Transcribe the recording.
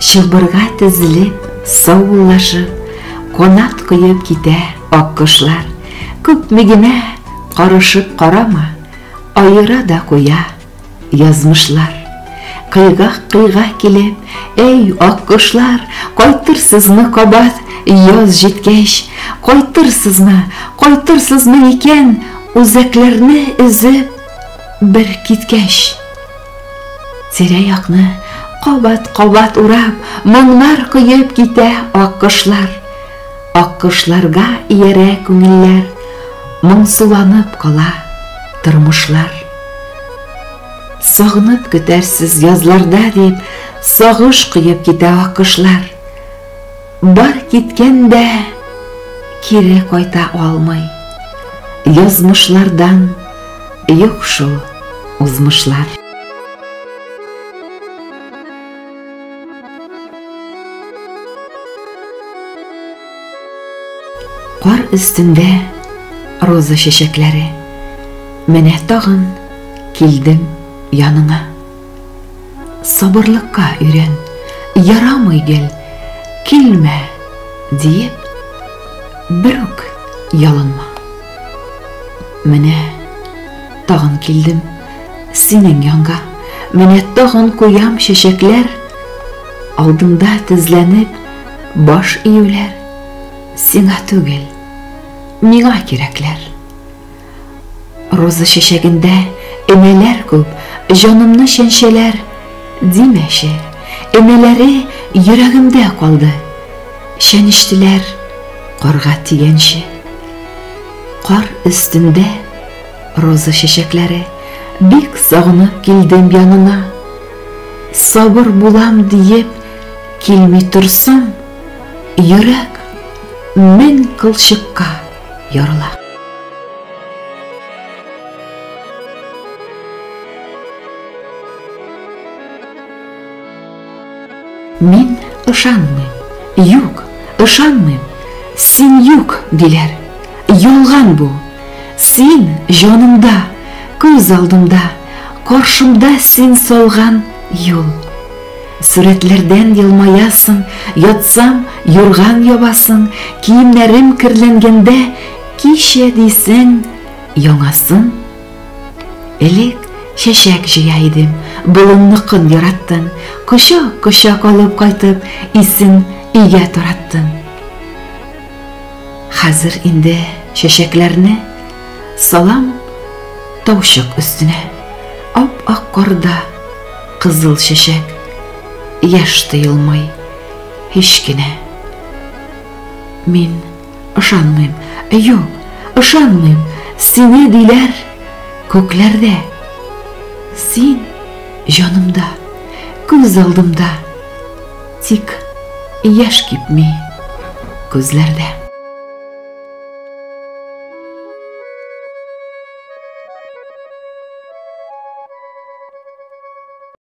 Чылбырга тізіліп, сауыллашып, конат күйіп ките аққышлар. Көпмегіне қарышып қарама, айыра да қоя язмышлар. Қиғақ келіп, ей аққышлар, қайтырсызмы қабат яз жеткеш, қайтырсызмы екен өзеклерні үзіп бір кеткеш. Тирәяқны қабат урап, мұңлар құйып ките аққышлар. Аққышларға иере көңілләр, мұңсуланып қала тұрмышлар. Сағынып көтәрсіз язларда деп, сағыш құйып ките аққышлар. Бар кеткенде кире қайта алмай, язмышлардан yok шул узмышлар. Қар үстінде роза шешекләре, менә тағын килдем яныңа. Сабырлыкка үйрен, ярамый гел, килмә диеп, бір үк ялынма. Менә тағын килдем синең янга, менә тағын куям шешекләр, алдымда тезләнеп баш июләр. Сиңа түгел, миңа кирәкләр. Роза шешегендә энәләр күп, җанымны шәншәләр, димәшә, энәләре йөрәгемдә калды, шәништеләр карга тигәнче. Кар өстендә роза шешекләре, бик сагынып килдем янына. Сабыр булам диеп килми торсам, йөрәк мен кылчыкка ярыла. Мин ышанмыйм, юк, ышанмыйм, син юк диләр. Ялган бу. Син җанымда, күз алдымда, каршымда син салган юл. Сүрәтләрдән елмаясың, ятсам юрган ябасың, киемнәрем кирләнгәндә кичә дисең яңасын. Элек чәчәк җыя идем, болынныкын яраттың, кочак алып кайтып, исен өйгә тараттың. Хәзер инде чәчәкләрне салам таушык өстенә, ап-ак карда кызыл чәчәк. Яш тыйылмай, һич кенә. Мин ышанмыйм, юк, ышанмыйм, сине диләр күкләрдә. Син җанымда, күз алдымда, тик яш кипми күзләрдә.